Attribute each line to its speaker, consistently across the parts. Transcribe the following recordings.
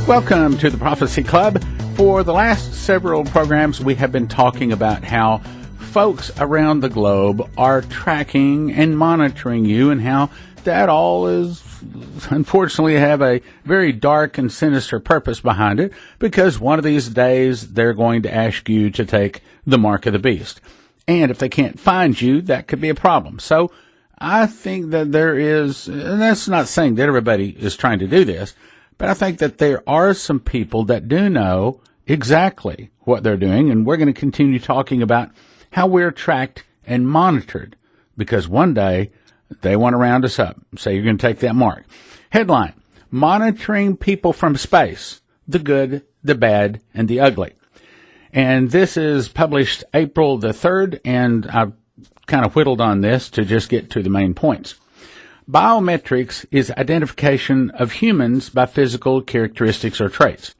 Speaker 1: Welcome to the Prophecy Club. For the last several programs, we have been talking about how folks around the globe are tracking and monitoring you, and how that all is, unfortunately, have a very dark and sinister purpose behind it, because one of these days they're going to ask you to take the mark of the beast. And if they can't find you, that could be a problem. So I think that there is, and that's not saying that everybody is trying to do this, but I think that there are some people that do know exactly what they're doing, and we're going to continue talking about how we're tracked and monitored, because one day they want to round us up. Say you're going to take that mark. Headline: Monitoring People from Space, the Good, the Bad, and the Ugly. And this is published April the 3rd, and I've kind of whittled on this to just get to the main points. Biometrics is identification of humans by physical characteristics or traits.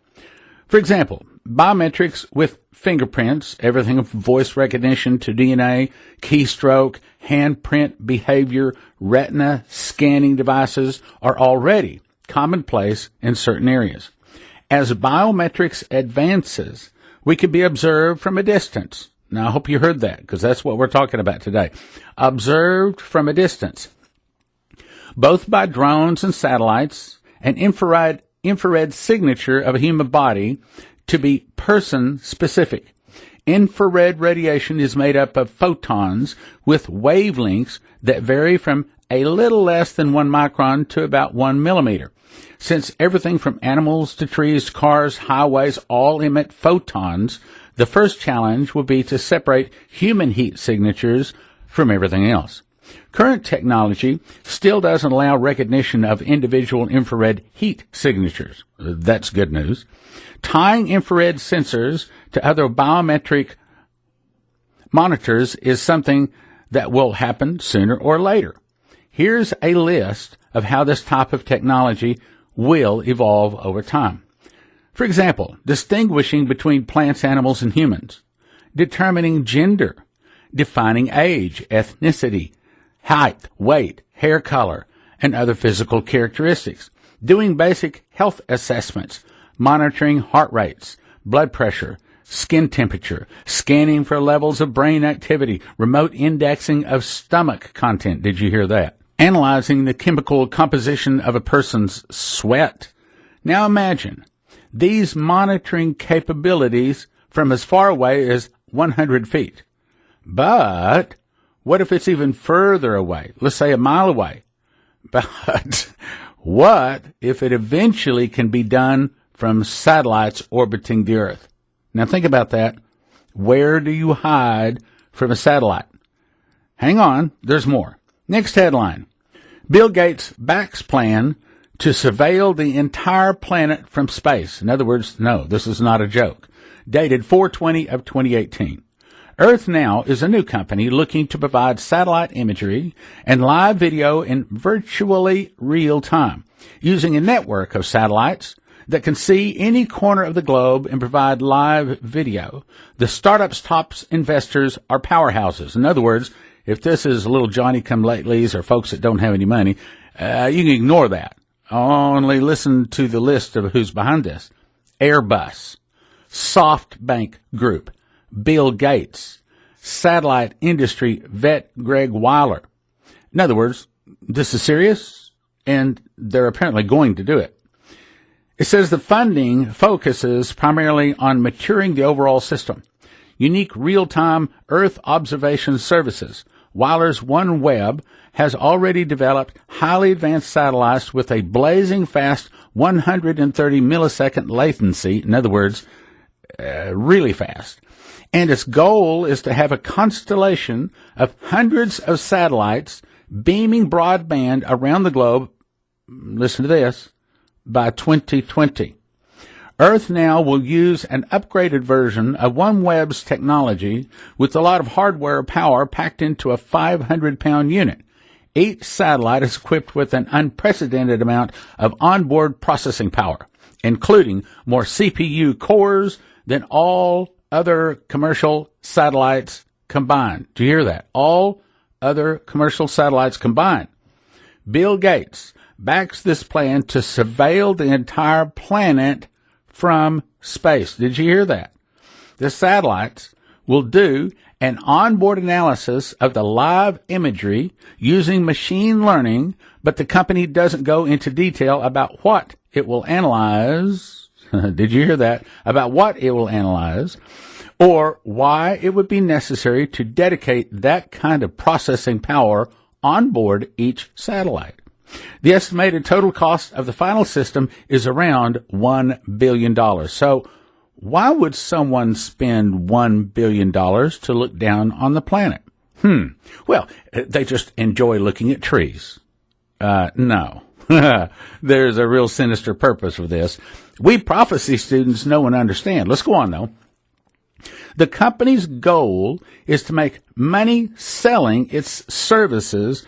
Speaker 1: For example, biometrics with fingerprints, everything from voice recognition to DNA, keystroke, handprint behavior, retina scanning devices are already commonplace in certain areas. As biometrics advances, we can be observed from a distance. Now, I hope you heard that, because that's what we're talking about today. Observed from a distance, both by drones and satellites, an infrared signature of a human body to be person-specific. Infrared radiation is made up of photons with wavelengths that vary from a little less than 1 micron to about 1 millimeter. Since everything from animals to trees to cars, highways, all emit photons, the first challenge will be to separate human heat signatures from everything else. Current technology still doesn't allow recognition of individual infrared heat signatures. That's good news. Tying infrared sensors to other biometric monitors is something that will happen sooner or later. Here's a list of how this type of technology will evolve over time. For example, distinguishing between plants, animals, and humans, determining gender, defining age, ethnicity, height, weight, hair color, and other physical characteristics, doing basic health assessments, monitoring heart rates, blood pressure, skin temperature, scanning for levels of brain activity, remote indexing of stomach content. Did you hear that? Analyzing the chemical composition of a person's sweat. Now imagine these monitoring capabilities from as far away as 100 feet. But what if it's even further away? Let's say a mile away. But what if it eventually can be done from satellites orbiting the Earth? Now think about that. Where do you hide from a satellite? Hang on, there's more. Next headline: Bill Gates backs plan to surveil the entire planet from space. In other words, no, this is not a joke. Dated 4/20 of 2018. Earth Now is a new company looking to provide satellite imagery and live video in virtually real time, using a network of satellites that can see any corner of the globe and provide live video. The startup's top investors are powerhouses. In other words, if this is little Johnny-come-latelys or folks that don't have any money, you can ignore that. Only listen to the list of who's behind this. Airbus, SoftBank Group, Bill Gates, satellite industry vet Greg Weiler. In other words, this is serious, and they're apparently going to do it. It says the funding focuses primarily on maturing the overall system. Unique real-time Earth observation services. Weiler's OneWeb has already developed highly advanced satellites with a blazing fast 130 millisecond latency. In other words, really fast. And its goal is to have a constellation of hundreds of satellites beaming broadband around the globe, listen to this, by 2020. Earth Now will use an upgraded version of OneWeb's technology with a lot of hardware power packed into a 500-pound unit. Each satellite is equipped with an unprecedented amount of onboard processing power, including more CPU cores than all other commercial satellites combined. Do you hear that? All other commercial satellites combined. Bill Gates backs this plan to surveil the entire planet from space. Did you hear that? The satellites will do an onboard analysis of the live imagery using machine learning, but the company doesn't go into detail about what it will analyze. Did you hear that? About what it will analyze, or why it would be necessary to dedicate that kind of processing power on board each satellite. The estimated total cost of the final system is around $1 billion. So why would someone spend $1 billion to look down on the planet? Well, they just enjoy looking at trees. No. There's a real sinister purpose for this. We prophecy students know and understand. Let's go on, though. The company's goal is to make money selling its services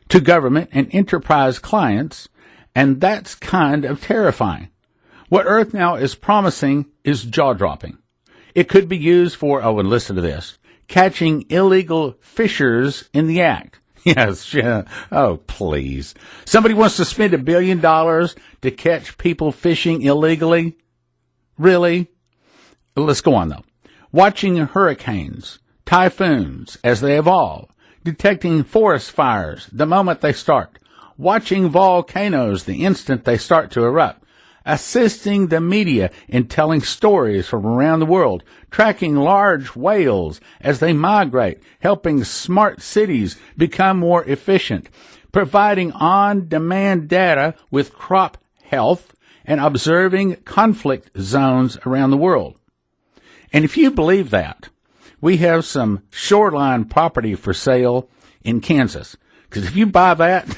Speaker 1: to government and enterprise clients, and that's kind of terrifying. What Earth Now is promising is jaw-dropping. It could be used for, and listen to this, catching illegal fishers in the act. Yes, yeah. Oh, please. Somebody wants to spend $1 billion to catch people fishing illegally? Really? Let's go on, though. Watching hurricanes, typhoons as they evolve, detecting forest fires the moment they start, watching volcanoes the instant they start to erupt, assisting the media in telling stories from around the world, tracking large whales as they migrate, helping smart cities become more efficient, providing on-demand data with crop health, and observing conflict zones around the world. And if you believe that, we have some shoreline property for sale in Kansas. Because if you buy that,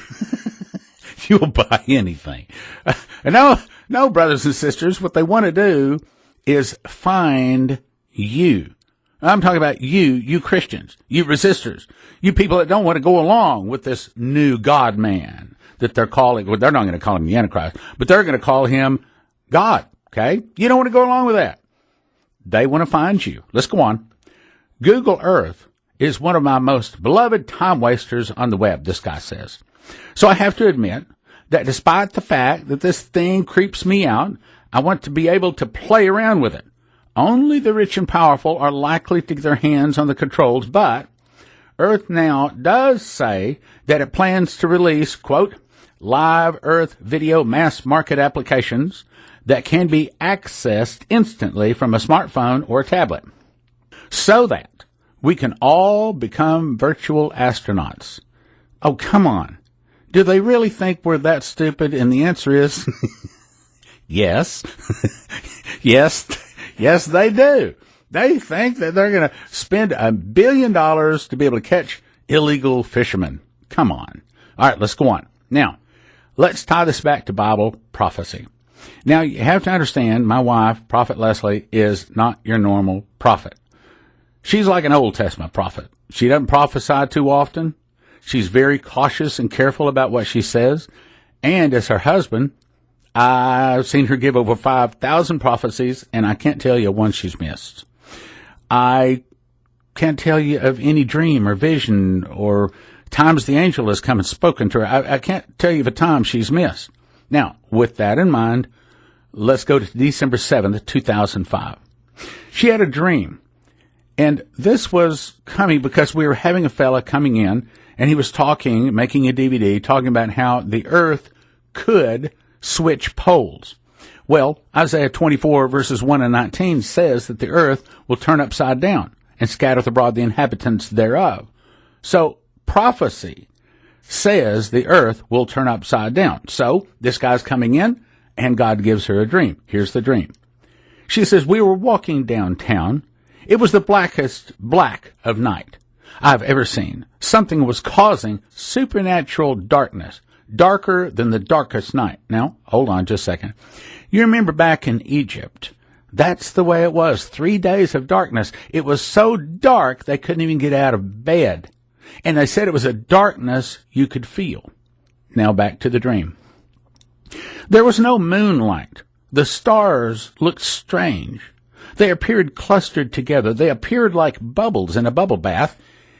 Speaker 1: you'll buy anything. No, brothers and sisters, what they want to do is find you. I'm talking about you Christians, you resistors, you people that don't want to go along with this new God man that they're calling. Well, they're not going to call him the Antichrist, but they're going to call him God. Okay? You don't want to go along with that. They want to find you. Let's go on. Google Earth is one of my most beloved time wasters on the web, this guy says. So I have to admit that despite the fact that this thing creeps me out, I want to be able to play around with it. Only the rich and powerful are likely to get their hands on the controls, but Earth Now does say that it plans to release, quote, live Earth video mass market applications that can be accessed instantly from a smartphone or a tablet, so that we can all become virtual astronauts. Oh, come on. Do they really think we're that stupid? And the answer is yes. Yes, they do. They think that they're going to spend $1 billion to be able to catch illegal fishermen. Come on. All right, let's go on. Now, let's tie this back to Bible prophecy. Now, you have to understand, my wife, Prophet Leslie, is not your normal prophet. She's like an Old Testament prophet. She doesn't prophesy too often. She's very cautious and careful about what she says. And as her husband, I've seen her give over 5,000 prophecies, and I can't tell you one she's missed. I can't tell you of any dream or vision or times the angel has come and spoken to her. I can't tell you of a time she's missed. Now, with that in mind, let's go to December 7th, 2005. She had a dream. And this was coming because we were having a fella coming in, and he was talking, making a DVD, talking about how the earth could switch poles. Well, Isaiah 24 verses 1 and 19 says that the earth will turn upside down and scattereth abroad the inhabitants thereof. So prophecy says the earth will turn upside down. So this guy's coming in, and God gives her a dream. Here's the dream. She says, we were walking downtown. It was the blackest black of night I've ever seen. Something was causing supernatural darkness, darker than the darkest night. Now, hold on just a second. You remember back in Egypt, that's the way it was. 3 days of darkness. It was so dark they couldn't even get out of bed. And they said it was a darkness you could feel. Now back to the dream. There was no moonlight. The stars looked strange. They appeared clustered together. They appeared like bubbles in a bubble bath,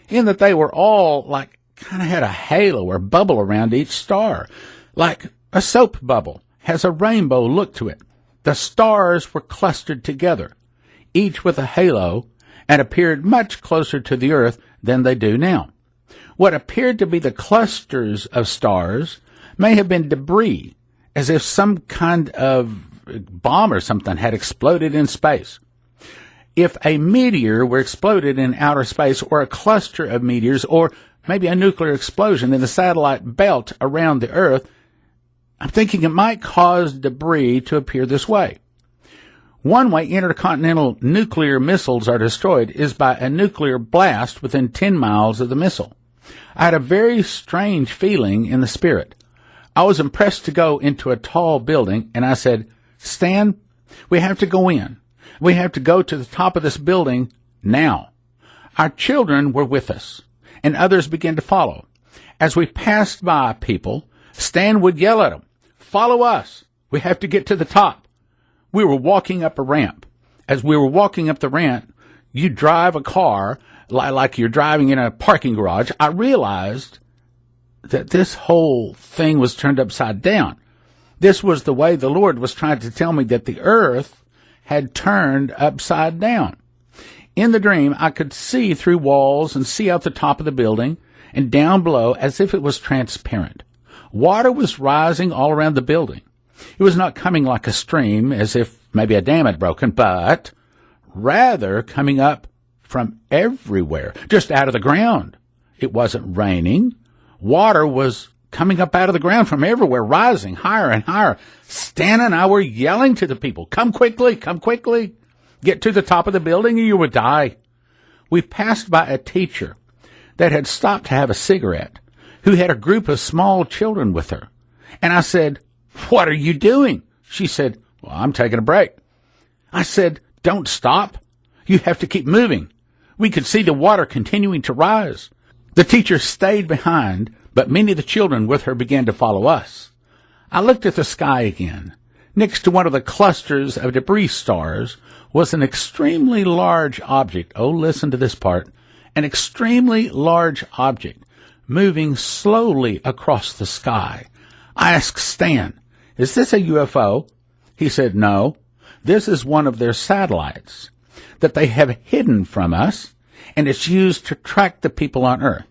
Speaker 1: in that they were all like kind of had a halo or bubble around each star, like a soap bubble has a rainbow look to it. The stars were clustered together, each with a halo, and appeared much closer to the earth than they do now. What appeared to be the clusters of stars may have been debris, as if some kind of bomb or something had exploded in space. If a meteor were exploded in outer space, or a cluster of meteors, or maybe a nuclear explosion in the satellite belt around the Earth, I'm thinking it might cause debris to appear this way. One way intercontinental nuclear missiles are destroyed is by a nuclear blast within 10 miles of the missile. I had a very strange feeling in the spirit. I was impressed to go into a tall building, and I said, "Stan, we have to go in. We have to go to the top of this building now." Our children were with us, and others began to follow. As we passed by people, Stan would yell at them, "Follow us. We have to get to the top." We were walking up a ramp. As we were walking up the ramp, you drive a car like you're driving in a parking garage. I realized that this whole thing was turned upside down. This was the way the Lord was trying to tell me that the earth had turned upside down. In the dream, I could see through walls and see out the top of the building and down below as if it was transparent. Water was rising all around the building. It was not coming like a stream, as if maybe a dam had broken, but rather coming up from everywhere, just out of the ground. It wasn't raining. Water was coming up out of the ground from everywhere, rising higher and higher. Stan and I were yelling to the people, "Come quickly, come quickly. Get to the top of the building or you will die." We passed by a teacher that had stopped to have a cigarette, who had a group of small children with her. And I said, "What are you doing?" She said, "Well, I'm taking a break." I said, "Don't stop. You have to keep moving." We could see the water continuing to rise. The teacher stayed behind, but many of the children with her began to follow us. I looked at the sky again. Next to one of the clusters of debris stars was an extremely large object. Oh, listen to this part. An extremely large object moving slowly across the sky. I asked Stan, "Is this a UFO?" He said, "No, this is one of their satellites that they have hidden from us, and it's used to track the people on Earth."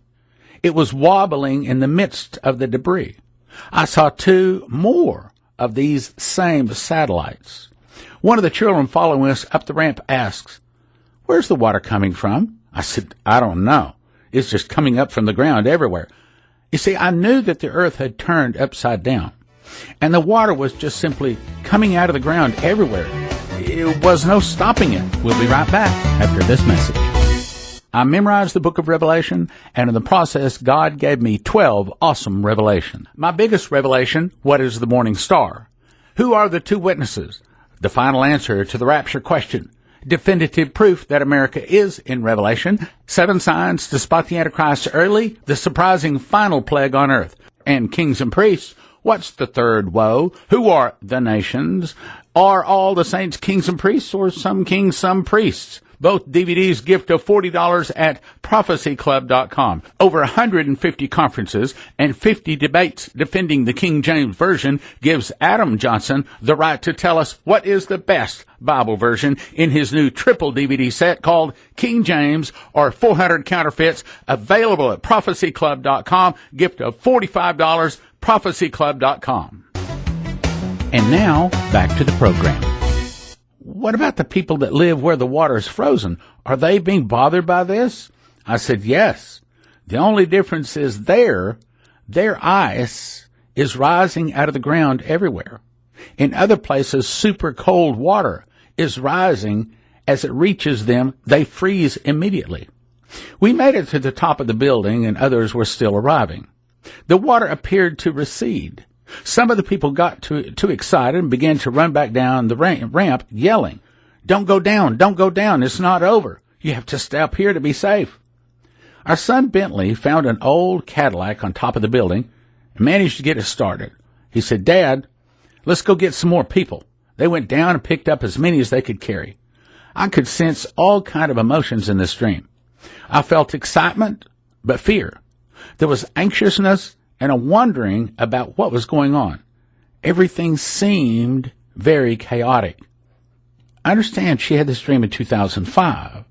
Speaker 1: It was wobbling in the midst of the debris. I saw 2 more of these same satellites. One of the children following us up the ramp asks, "Where's the water coming from?" I said, "I don't know. It's just coming up from the ground everywhere." You see, I knew that the earth had turned upside down, and the water was just simply coming out of the ground everywhere. It was no stopping it. We'll be right back after this message. I memorized the book of Revelation, and in the process, God gave me 12 awesome revelations. My biggest revelation, what is the morning star? Who are the 2 witnesses? The final answer to the rapture question. Definitive proof that America is in Revelation. 7 signs to spot the Antichrist early. The surprising final plague on earth. And kings and priests. What's the third woe? Who are the nations? Are all the saints kings and priests, or some kings, some priests? Both DVDs gift of $40 at prophecyclub.com. Over 150 conferences and 50 debates defending the King James Version gives Adam Johnson the right to tell us what is the best Bible version in his new triple DVD set called King James or 400 Counterfeits, available at prophecyclub.com. Gift of $45, prophecyclub.com. And now, back to the program. What about the people that live where the water is frozen? Are they being bothered by this? I said, yes. The only difference is their ice is rising out of the ground everywhere. In other places, super cold water is rising. As it reaches them, they freeze immediately. We made it to the top of the building, and others were still arriving. The water appeared to recede. Some of the people got too excited and began to run back down the ramp, yelling, "Don't go down, don't go down, it's not over. You have to stay up here to be safe." Our son Bentley found an old Cadillac on top of the building and managed to get it started. He said, "Dad, let's go get some more people." They went down and picked up as many as they could carry. I could sense all kind of emotions in this dream. I felt excitement, but fear. There was anxiousness and a wondering about what was going on. Everything seemed very chaotic. I understand she had this dream in 2005.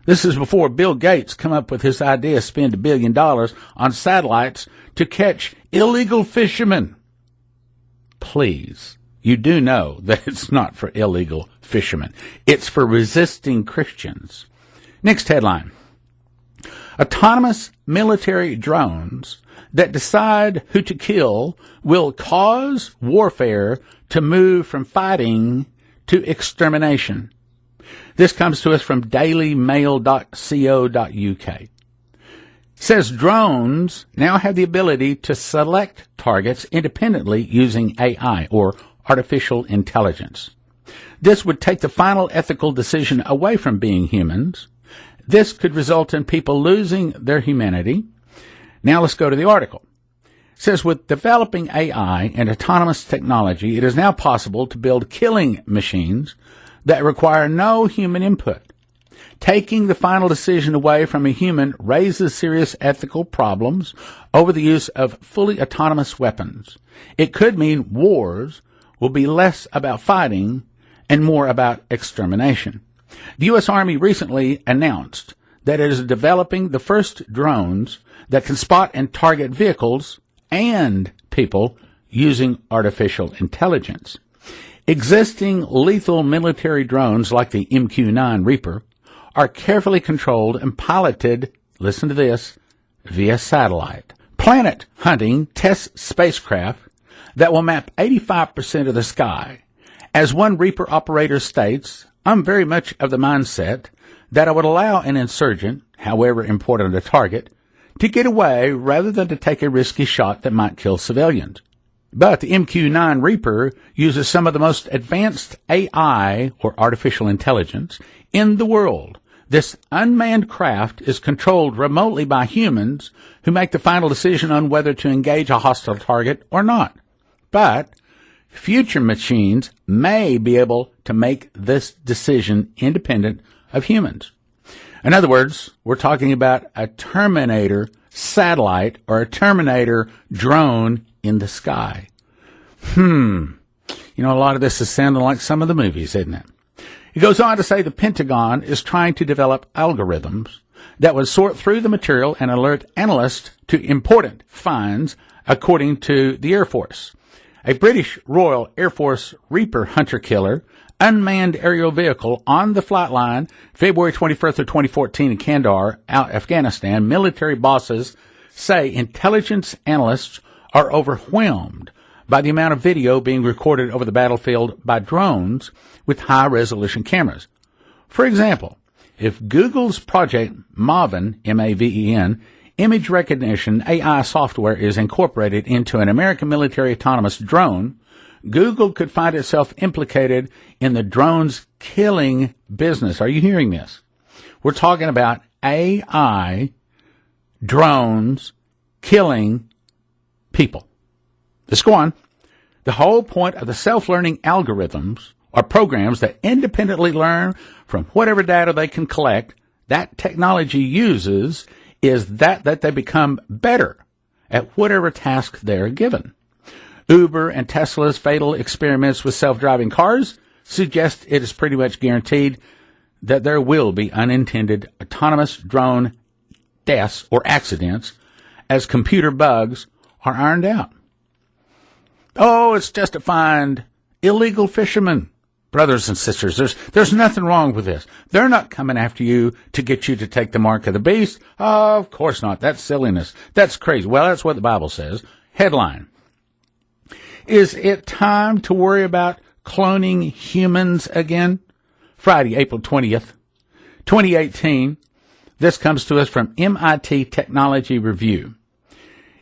Speaker 1: This is before Bill Gates come up with his idea to spend $1 billion on satellites to catch illegal fishermen. Please, you do know that it's not for illegal fishermen. It's for resisting Christians. Next headline. Autonomous military drones that decide who to kill will cause warfare to move from fighting to extermination. This comes to us from dailymail.co.uk. It says drones now have the ability to select targets independently using AI, or artificial intelligence. This would take the final ethical decision away from being humans. This could result in people losing their humanity. Now let's go to the article. It says, with developing AI and autonomous technology, it is now possible to build killing machines that require no human input. Taking the final decision away from a human raises serious ethical problems over the use of fully autonomous weapons. It could mean wars will be less about fighting and more about extermination. The U.S. Army recently announced that it is developing the first drones that can spot and target vehicles and people using artificial intelligence. Existing lethal military drones like the MQ-9 Reaper are carefully controlled and piloted, listen to this, via satellite. Planet hunting test spacecraft that will map 85% of the sky. As one Reaper operator states, I'm very much of the mindset that I would allow an insurgent, however important a target, to get away rather than to take a risky shot that might kill civilians. But the MQ-9 Reaper uses some of the most advanced AI, or artificial intelligence, in the world. This unmanned craft is controlled remotely by humans who make the final decision on whether to engage a hostile target or not. But future machines may be able to make this decision independent of humans. In other words, we're talking about a Terminator satellite or a Terminator drone in the sky. You know, a lot of this is sounding like some of the movies, isn't it? He goes on to say the Pentagon is trying to develop algorithms that would sort through the material and alert analysts to important finds, according to the Air Force. A British Royal Air Force Reaper hunter-killer unmanned aerial vehicle on the flight line February 21st of 2014 in Kandahar, Afghanistan. Military bosses say intelligence analysts are overwhelmed by the amount of video being recorded over the battlefield by drones with high-resolution cameras. For example, if Google's Project Maven, M-A-V-E-N, image recognition AI software is incorporated into an American military autonomous drone, Google could find itself implicated in the drones killing business. Are you hearing this? We're talking about AI drones killing people. Let's go on. The whole point of the self-learning algorithms are programs that independently learn from whatever data they can collect. That technology uses is that they become better at whatever task they're given. Uber and Tesla's fatal experiments with self-driving cars suggest it is pretty much guaranteed that there will be unintended autonomous drone deaths or accidents as computer bugs are ironed out. Oh, it's just to find illegal fishermen. Brothers and sisters, there's nothing wrong with this. They're not coming after you to get you to take the mark of the beast. Oh, of course not. That's silliness. That's crazy. Well, that's what the Bible says. Headline. Is it time to worry about cloning humans again? Friday, April 20th, 2018. This comes to us from MIT Technology Review.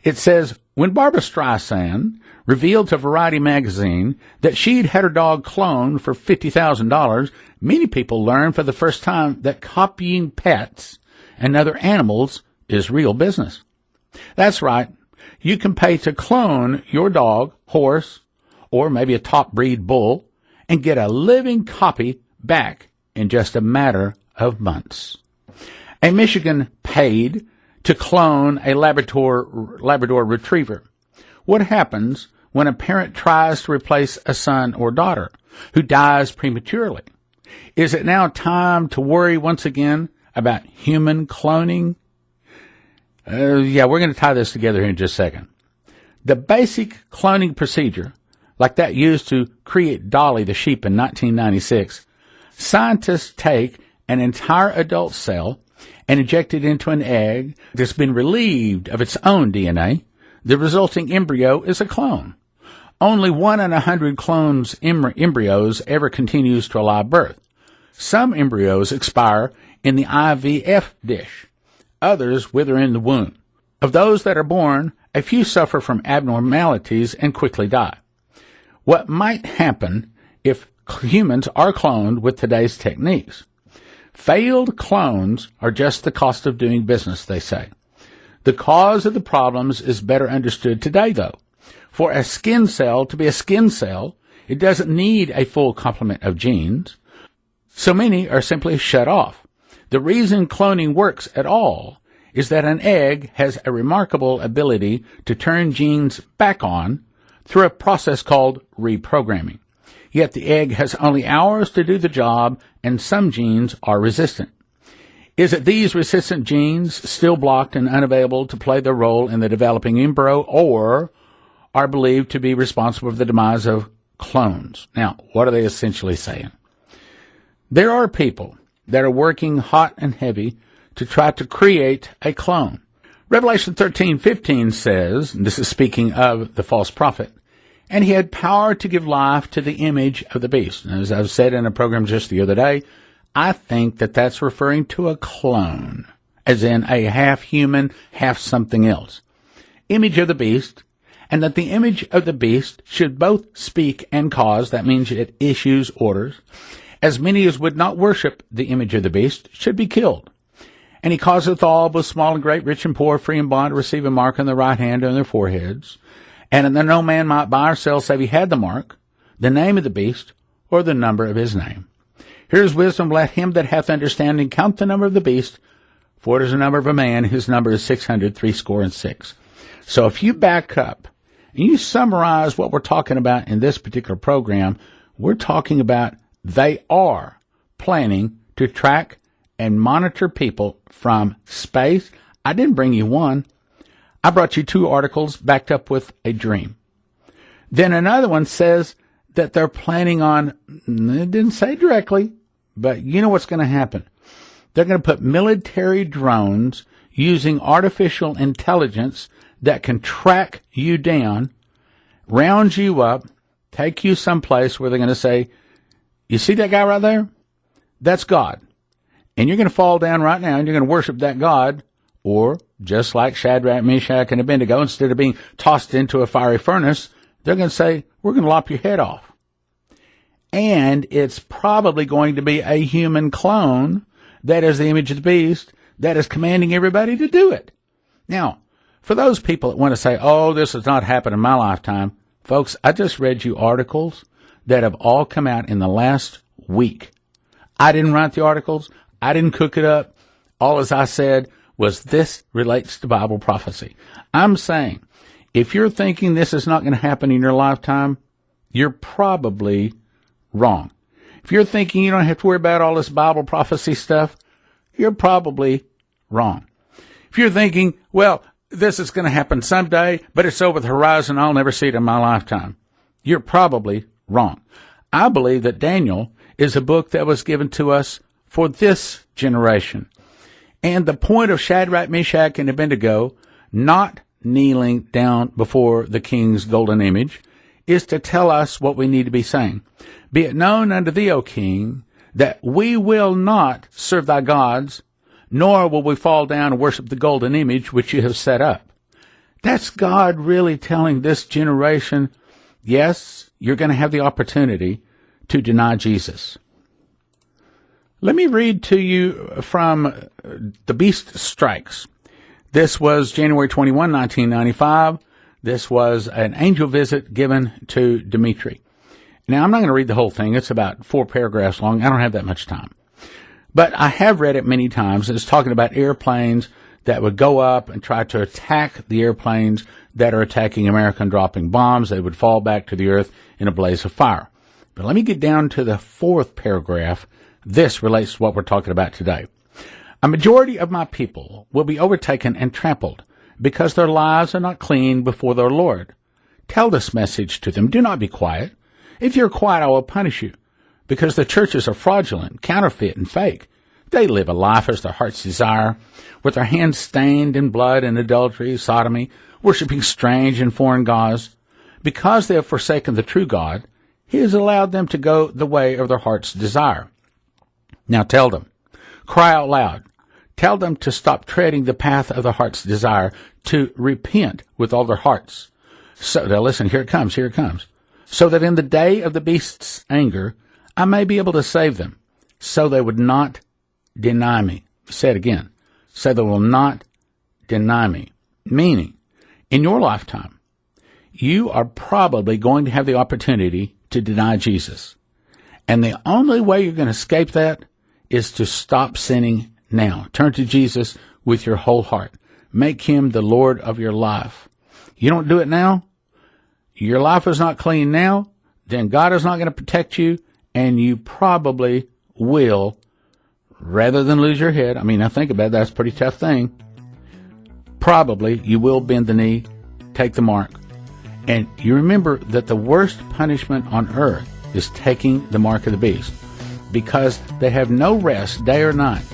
Speaker 1: It says, when Barbra Streisand revealed to Variety magazine that she'd had her dog cloned for $50,000, many people learned for the first time that copying pets and other animals is real business. That's right. You can pay to clone your dog, horse, or maybe a top breed bull and get a living copy back in just a matter of months. A Michigan paid to clone a Labrador retriever. What happens when a parent tries to replace a son or daughter who dies prematurely? Is it now time to worry once again about human cloning? We're going to tie this together here in just a second. The basic cloning procedure, like that used to create Dolly the sheep in 1996, scientists take an entire adult cell and inject it into an egg that's been relieved of its own DNA. The resulting embryo is a clone. Only 1 in 100 clones embryos ever continues to a live birth. Some embryos expire in the IVF dish. Others wither in the womb. Of those that are born, a few suffer from abnormalities and quickly die. What might happen if humans are cloned with today's techniques? Failed clones are just the cost of doing business, they say. The cause of the problems is better understood today, though. For a skin cell to be a skin cell, it doesn't need a full complement of genes. So many are simply shut off. The reason cloning works at all is that an egg has a remarkable ability to turn genes back on through a process called reprogramming. Yet the egg has only hours to do the job, and some genes are resistant. Is it these resistant genes, still blocked and unavailable to play their role in the developing embryo, or are believed to be responsible for the demise of clones? Now, what are they essentially saying? There are people that are working hot and heavy to try to create a clone. Revelation 13:15 says, and this is speaking of the false prophet, and he had power to give life to the image of the beast. And as I've said in a program just the other day, I think that that's referring to a clone, as in a half human, half something else. Image of the beast, and that the image of the beast should both speak and cause, that means it issues orders. As many as would not worship the image of the beast should be killed. And he causeth all, both small and great, rich and poor, free and bond, to receive a mark on their right hand and on their foreheads, and that no man might buy or sell save he had the mark, the name of the beast, or the number of his name. Here's wisdom, let him that hath understanding count the number of the beast, for it is the number of a man, his number is 666. So if you back up, and you summarize what we're talking about in this particular program, we're talking about they are planning to track and monitor people from space. I didn't bring you one. I brought you 2 articles backed up with a dream. Then another one says that they're planning on, it didn't say directly, but you know what's going to happen. They're going to put military drones using artificial intelligence that can track you down, round you up, take you someplace where they're going to say, you see that guy right there? That's God. And you're going to fall down right now and you're going to worship that God. Or, just like Shadrach, Meshach, and Abednego, instead of being tossed into a fiery furnace, they're going to say, we're going to lop your head off. And it's probably going to be a human clone that is the image of the beast that is commanding everybody to do it. Now, for those people that want to say, oh, this has not happened in my lifetime, folks, I just read you articles that have all come out in the last week. I didn't write the articles. I didn't cook it up. All as I said was this relates to Bible prophecy. I'm saying, if you're thinking this is not going to happen in your lifetime, you're probably wrong. If you're thinking you don't have to worry about all this Bible prophecy stuff, you're probably wrong. If you're thinking, well, this is going to happen someday, but it's over the horizon, I'll never see it in my lifetime, you're probably wrong. I believe that Daniel is a book that was given to us for this generation. And the point of Shadrach, Meshach, and Abednego not kneeling down before the king's golden image is to tell us what we need to be saying. Be it known unto thee, O king, that we will not serve thy gods, nor will we fall down and worship the golden image which you have set up. That's God really telling this generation, yes, you're going to have the opportunity to deny Jesus. Let me read to you from The Beast Strikes. This was January 21, 1995. This was an angel visit given to Dmitri. Now, I'm not going to read the whole thing. It's about 4 paragraphs long. I don't have that much time. But I have read it many times. It's talking about airplanes that would go up and try to attack the airplanes that are attacking America and dropping bombs. They would fall back to the earth in a blaze of fire. But let me get down to the fourth paragraph. This relates to what we're talking about today. A majority of my people will be overtaken and trampled because their lives are not clean before their Lord. Tell this message to them. Do not be quiet. If you're quiet, I will punish you, because the churches are fraudulent, counterfeit, and fake. They live a life as their hearts desire, with their hands stained in blood and adultery, sodomy, worshiping strange and foreign gods. Because they have forsaken the true God, He has allowed them to go the way of their heart's desire. Now tell them, cry out loud. Tell them to stop treading the path of their heart's desire, to repent with all their hearts. So, now listen, here it comes. So that in the day of the beast's anger, I may be able to save them, so they would not deny me. Say it again. So they will not deny me. Meaning, in your lifetime, you are probably going to have the opportunity to deny Jesus. And the only way you're going to escape that is to stop sinning now. Turn to Jesus with your whole heart. Make Him the Lord of your life. You don't do it now, your life is not clean now, then God is not going to protect you, and you probably will, rather than lose your head. I mean, I think about it, that's a pretty tough thing. Probably you will bend the knee, take the mark. And you remember that the worst punishment on earth is taking the mark of the beast, because they have no rest day or night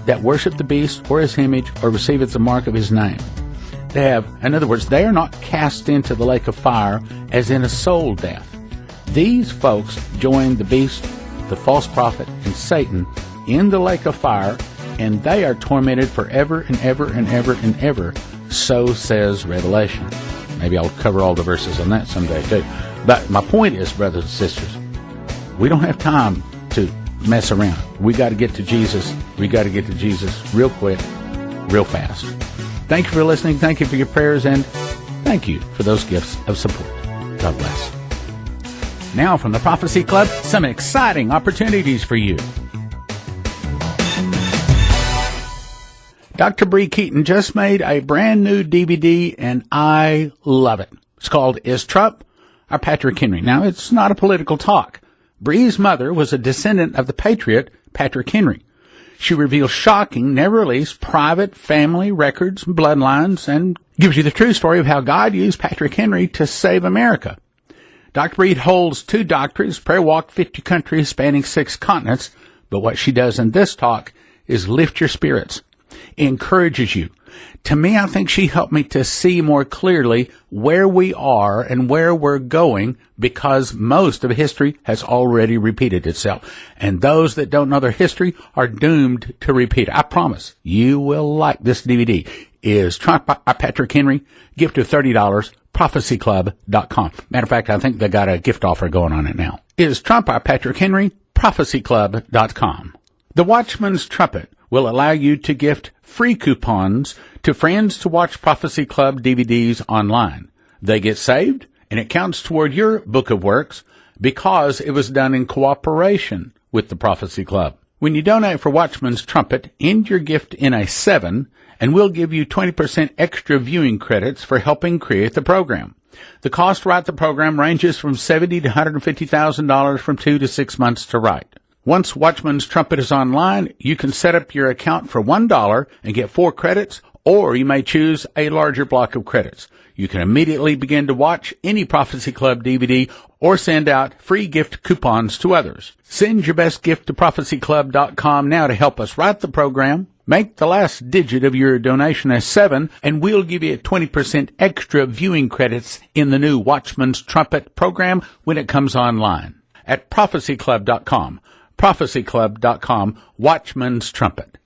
Speaker 1: that worship the beast or his image or receive as the mark of his name. They have, in other words, they are not cast into the lake of fire as in a soul death. These folks join the beast, the false prophet, and Satan in the lake of fire, and they are tormented forever and ever and ever and ever. So says Revelation. Maybe I'll cover all the verses on that someday too. But my point is, brothers and sisters, we don't have time to mess around. We got to get to Jesus. We got to get to Jesus real quick, real fast. Thank you for listening. Thank you for your prayers, and thank you for those gifts of support. God bless. Now from the Prophecy Club, some exciting opportunities for you. Dr. Bree Keaton just made a brand new DVD, and I love it. It's called Is Trump or Patrick Henry? Now, it's not a political talk. Bree's mother was a descendant of the patriot Patrick Henry. She reveals shocking, never-released private family records, bloodlines, and gives you the true story of how God used Patrick Henry to save America. Dr. Bree holds 2 doctorates, prayer walked 50 countries spanning 6 continents, but what she does in this talk is lift your spirits, encourages you. To me, I think she helped me to see more clearly where we are and where we're going, because most of history has already repeated itself. And those that don't know their history are doomed to repeat. I promise you will like this DVD. Is Trump by Patrick Henry? Gift of $30, prophecyclub.com. Matter of fact, I think they got a gift offer going on it now. Is Trump by Patrick Henry? prophecyclub.com. The Watchman's Trumpet will allow you to gift free coupons to friends to watch Prophecy Club DVDs online. They get saved, and it counts toward your book of works because it was done in cooperation with the Prophecy Club. When you donate for Watchman's Trumpet, end your gift in a 7, and we'll give you 20% extra viewing credits for helping create the program. The cost to write the program ranges from $70,000 to $150,000 from 2 to 6 months to write. Once Watchman's Trumpet is online, you can set up your account for $1 and get 4 credits, or you may choose a larger block of credits. You can immediately begin to watch any Prophecy Club DVD or send out free gift coupons to others. Send your best gift to prophecyclub.com now to help us write the program. Make the last digit of your donation a 7, and we'll give you 20% extra viewing credits in the new Watchman's Trumpet program when it comes online at prophecyclub.com. prophecyclub.com, Watchman's Trumpet.